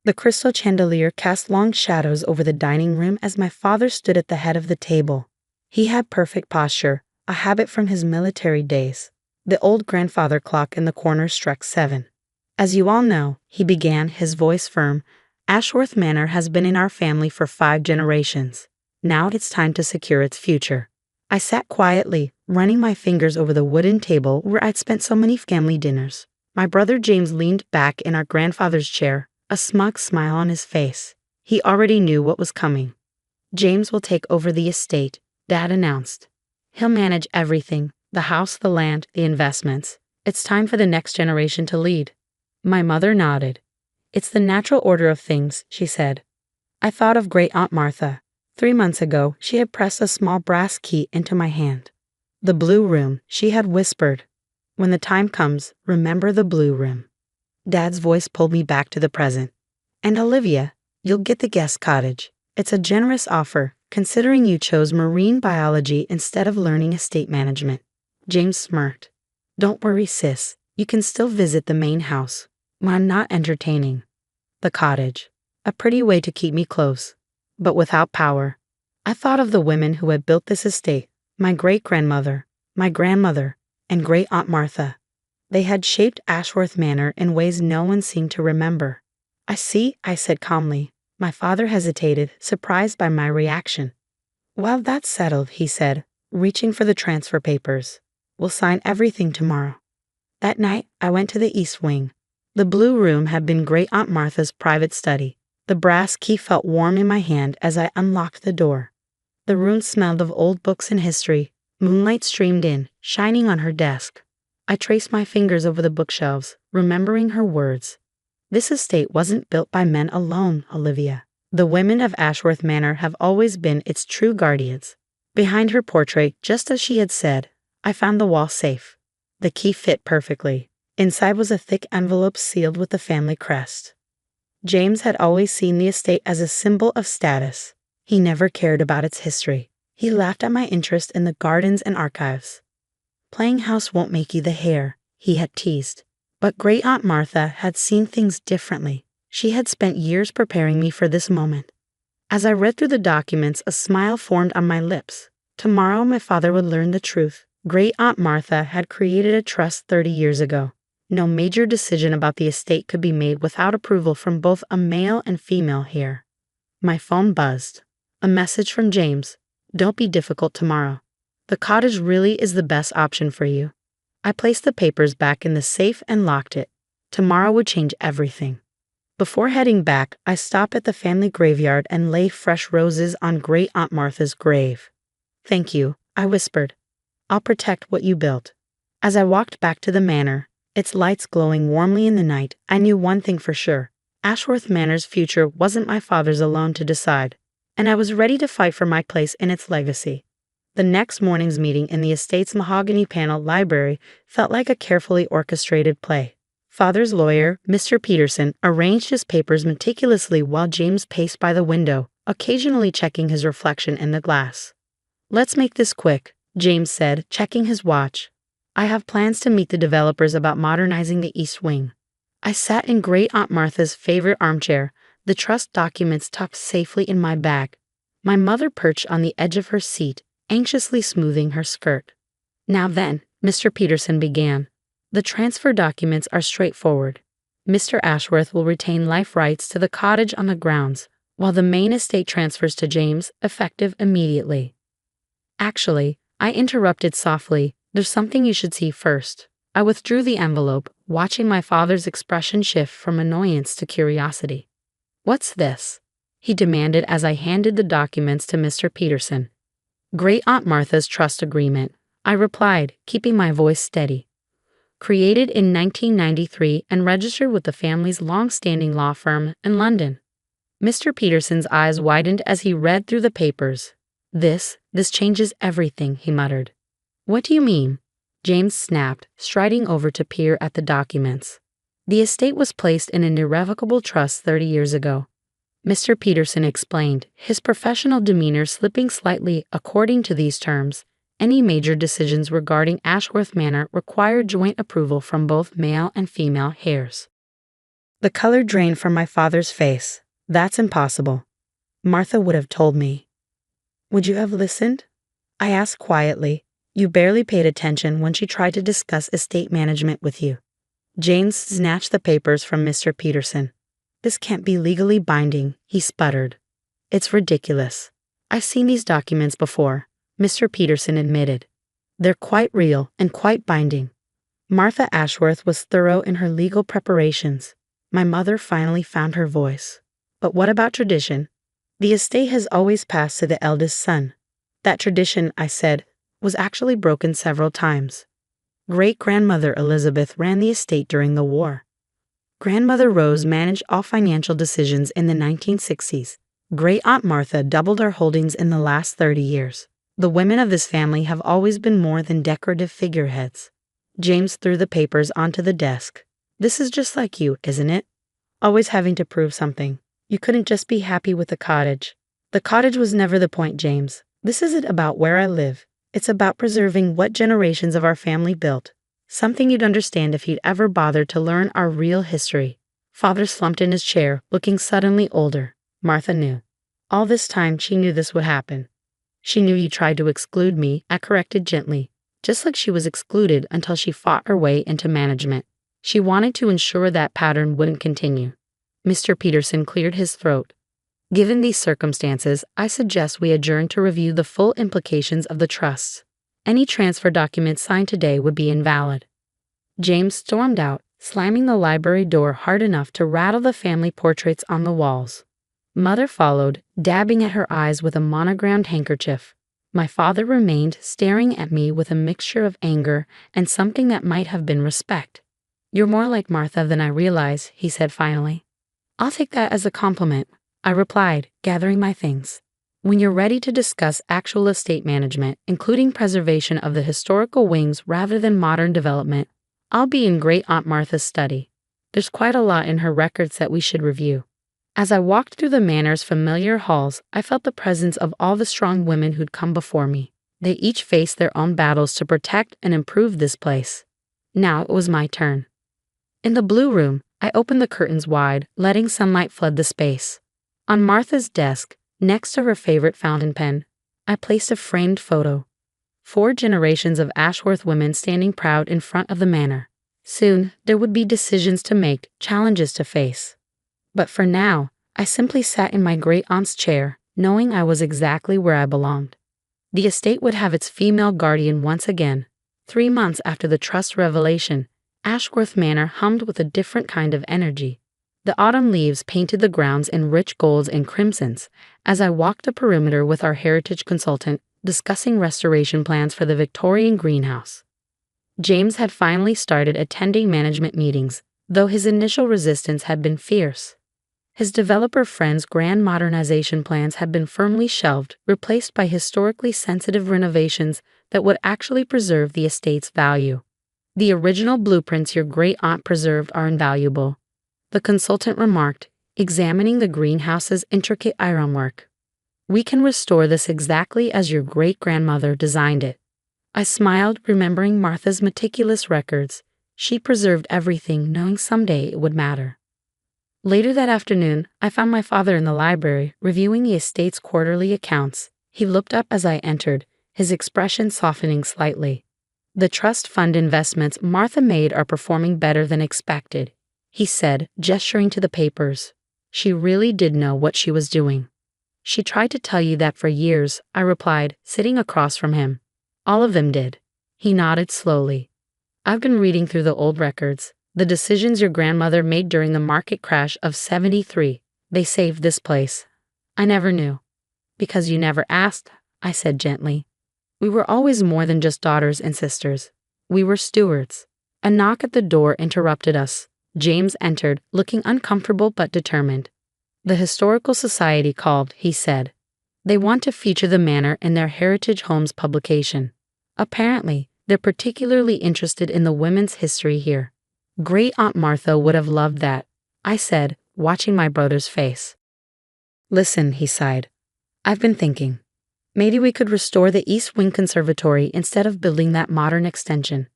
The crystal chandelier cast long shadows over the dining room as my father stood at the head of the table. He had perfect posture, a habit from his military days. The old grandfather clock in the corner struck 7. As you all know, he began, his voice firm, Ashworth Manor has been in our family for 5 generations. Now it's time to secure its future. I sat quietly, running my fingers over the wooden table where I'd spent so many family dinners. My brother James leaned back in our grandfather's chair, a smug smile on his face. He already knew what was coming. James will take over the estate, Dad announced. He'll manage everything, the house, the land, the investments. It's time for the next generation to lead. My mother nodded. It's the natural order of things, she said. I thought of Great Aunt Martha. 3 months ago, she had pressed a small brass key into my hand. The blue room, she had whispered. When the time comes, remember the blue room. Dad's voice pulled me back to the present. And Olivia, you'll get the guest cottage. It's a generous offer, considering you chose marine biology instead of learning estate management. James smirked. Don't worry, sis. You can still visit the main house. When I'm not entertaining. The cottage. A pretty way to keep me close. But without power. I thought of the women who had built this estate. My great-grandmother, my grandmother, and Great-Aunt Martha. They had shaped Ashworth Manor in ways no one seemed to remember. I see, I said calmly. My father hesitated, surprised by my reaction. Well, that's settled, he said, reaching for the transfer papers. We'll sign everything tomorrow. That night, I went to the east wing. The blue room had been Great-Aunt Martha's private study. The brass key felt warm in my hand as I unlocked the door. The room smelled of old books and history. Moonlight streamed in, shining on her desk. I traced my fingers over the bookshelves, remembering her words. This estate wasn't built by men alone, Olivia. The women of Ashworth Manor have always been its true guardians. Behind her portrait, just as she had said, I found the wall safe. The key fit perfectly. Inside was a thick envelope sealed with the family crest. James had always seen the estate as a symbol of status. He never cared about its history. He laughed at my interest in the gardens and archives. Playing house won't make you the heir, he had teased. But Great-Aunt Martha had seen things differently. She had spent years preparing me for this moment. As I read through the documents, a smile formed on my lips. Tomorrow my father would learn the truth. Great-Aunt Martha had created a trust 30 years ago. No major decision about the estate could be made without approval from both a male and female heir. My phone buzzed. A message from James. Don't be difficult tomorrow. The cottage really is the best option for you. I placed the papers back in the safe and locked it. Tomorrow would change everything. Before heading back, I stopped at the family graveyard and laid fresh roses on Great-Aunt Martha's grave. Thank you, I whispered. I'll protect what you built. As I walked back to the manor, its lights glowing warmly in the night, I knew one thing for sure. Ashworth Manor's future wasn't my father's alone to decide, and I was ready to fight for my place in its legacy. The next morning's meeting in the estate's mahogany panel library felt like a carefully orchestrated play. Father's lawyer, Mr. Peterson, arranged his papers meticulously while James paced by the window, occasionally checking his reflection in the glass. Let's make this quick, James said, checking his watch. I have plans to meet the developers about modernizing the East Wing. I sat in Great-Aunt Martha's favorite armchair, the trust documents tucked safely in my bag. My mother perched on the edge of her seat, anxiously smoothing her skirt. Now then, Mr. Peterson began. The transfer documents are straightforward. Mr. Ashworth will retain life rights to the cottage on the grounds, while the main estate transfers to James, effective immediately. Actually, I interrupted softly. There's something you should see first. I withdrew the envelope, watching my father's expression shift from annoyance to curiosity. What's this? He demanded as I handed the documents to Mr. Peterson. Great-Aunt Martha's trust agreement, I replied, keeping my voice steady. Created in 1993 and registered with the family's long-standing law firm in London. Mr. Peterson's eyes widened as he read through the papers. This changes everything, he muttered. What do you mean? James snapped, striding over to peer at the documents. The estate was placed in an irrevocable trust 30 years ago. Mr. Peterson explained, his professional demeanor slipping slightly according to these terms. Any major decisions regarding Ashworth Manor required joint approval from both male and female heirs. The color drained from my father's face. That's impossible. Martha would have told me. Would you have listened? I asked quietly. You barely paid attention when she tried to discuss estate management with you. James snatched the papers from Mr. Peterson. This can't be legally binding, he sputtered. It's ridiculous. I've seen these documents before, Mr. Peterson admitted. They're quite real and quite binding. Martha Ashworth was thorough in her legal preparations. My mother finally found her voice. But what about tradition? The estate has always passed to the eldest son. That tradition, I said, was actually broken several times. Great-grandmother Elizabeth ran the estate during the war. Grandmother Rose managed all financial decisions in the 1960s. Great-aunt Martha doubled our holdings in the last 30 years. The women of this family have always been more than decorative figureheads. James threw the papers onto the desk. This is just like you, isn't it? Always having to prove something. You couldn't just be happy with the cottage. The cottage was never the point, James. This isn't about where I live. It's about preserving what generations of our family built. Something you'd understand if you'd ever bothered to learn our real history. Father slumped in his chair, looking suddenly older. Martha knew. All this time she knew this would happen. She knew you tried to exclude me, I corrected gently, just like she was excluded until she fought her way into management. She wanted to ensure that pattern wouldn't continue. Mr. Peterson cleared his throat. Given these circumstances, I suggest we adjourn to review the full implications of the trusts. Any transfer documents signed today would be invalid. James stormed out, slamming the library door hard enough to rattle the family portraits on the walls. Mother followed, dabbing at her eyes with a monogrammed handkerchief. My father remained staring at me with a mixture of anger and something that might have been respect. You're more like Martha than I realize, he said finally. I'll take that as a compliment, I replied, gathering my things. When you're ready to discuss actual estate management, including preservation of the historical wings rather than modern development, I'll be in Great-aunt Martha's study. There's quite a lot in her records that we should review. As I walked through the manor's familiar halls, I felt the presence of all the strong women who'd come before me. They each faced their own battles to protect and improve this place. Now it was my turn. In the blue room, I opened the curtains wide, letting sunlight flood the space. On Martha's desk, next to her favorite fountain pen, I placed a framed photo. 4 generations of Ashworth women standing proud in front of the manor. Soon, there would be decisions to make, challenges to face. But for now, I simply sat in my great-aunt's chair, knowing I was exactly where I belonged. The estate would have its female guardian once again. 3 months after the trust revelation, Ashworth Manor hummed with a different kind of energy. The autumn leaves painted the grounds in rich golds and crimsons as I walked the perimeter with our heritage consultant, discussing restoration plans for the Victorian greenhouse. James had finally started attending management meetings, though his initial resistance had been fierce. His developer friend's grand modernization plans had been firmly shelved, replaced by historically sensitive renovations that would actually preserve the estate's value. The original blueprints your great-aunt preserved are invaluable, the consultant remarked, examining the greenhouse's intricate ironwork. We can restore this exactly as your great-grandmother designed it. I smiled, remembering Martha's meticulous records. She preserved everything, knowing someday it would matter. Later that afternoon, I found my father in the library, reviewing the estate's quarterly accounts. He looked up as I entered, his expression softening slightly. The trust fund investments Martha made are performing better than expected, he said, gesturing to the papers. She really did know what she was doing. She tried to tell you that for years, I replied, sitting across from him. All of them did. He nodded slowly. I've been reading through the old records. The decisions your grandmother made during the market crash of '73, they saved this place. I never knew. Because you never asked, I said gently. We were always more than just daughters and sisters. We were stewards. A knock at the door interrupted us. James entered, looking uncomfortable but determined. The Historical Society called, he said. They want to feature the manor in their Heritage Homes publication. Apparently, they're particularly interested in the women's history here. Great-aunt Martha would have loved that, I said, watching my brother's face. Listen, he sighed. I've been thinking. Maybe we could restore the East Wing Conservatory instead of building that modern extension.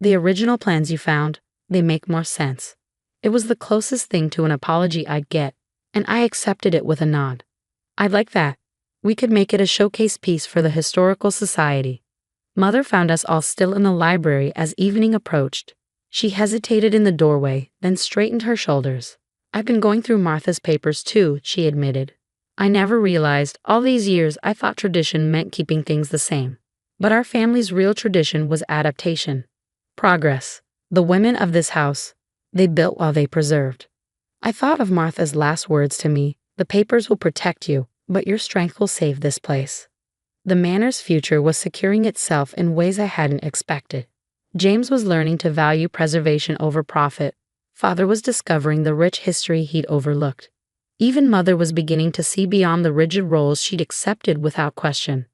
The original plans you found, they make more sense. It was the closest thing to an apology I'd get, and I accepted it with a nod. I'd like that. We could make it a showcase piece for the Historical Society. Mother found us all still in the library as evening approached. She hesitated in the doorway, then straightened her shoulders. I've been going through Martha's papers too, she admitted. I never realized, all these years I thought tradition meant keeping things the same. But our family's real tradition was adaptation. Progress. The women of this house, they built while they preserved. I thought of Martha's last words to me, the papers will protect you, but your strength will save this place. The manor's future was securing itself in ways I hadn't expected. James was learning to value preservation over profit. Father was discovering the rich history he'd overlooked. Even Mother was beginning to see beyond the rigid roles she'd accepted without question.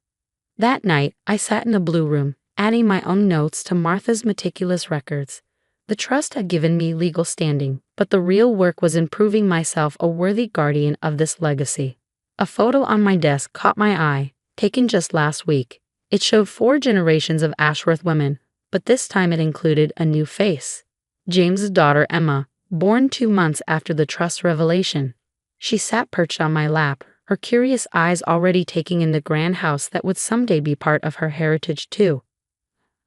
That night, I sat in the blue room, adding my own notes to Martha's meticulous records. The trust had given me legal standing, but the real work was in proving myself a worthy guardian of this legacy. A photo on my desk caught my eye, taken just last week. It showed 4 generations of Ashworth women, but this time it included a new face. James's daughter Emma, born 2 months after the trust revelation. She sat perched on my lap, her curious eyes already taking in the grand house that would someday be part of her heritage too.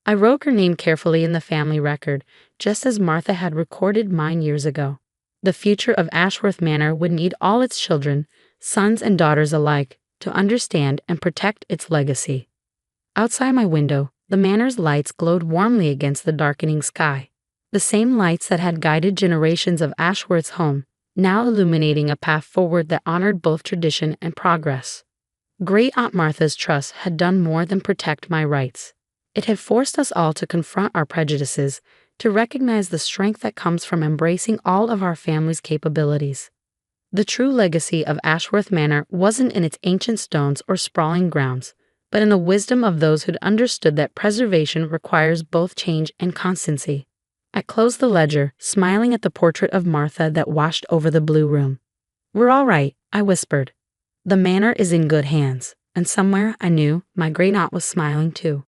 I wrote her name carefully in the family record, just as Martha had recorded mine years ago. The future of Ashworth Manor would need all its children, sons and daughters alike, to understand and protect its legacy. Outside my window, the manor's lights glowed warmly against the darkening sky. The same lights that had guided generations of Ashworth's home, now illuminating a path forward that honored both tradition and progress. Great Aunt Martha's trust had done more than protect my rights. It had forced us all to confront our prejudices, to recognize the strength that comes from embracing all of our family's capabilities. The true legacy of Ashworth Manor wasn't in its ancient stones or sprawling grounds, but in the wisdom of those who'd understood that preservation requires both change and constancy. I closed the ledger, smiling at the portrait of Martha that washed over the blue room. "We're all right," I whispered. "The manor is in good hands," and somewhere I knew my great aunt was smiling too.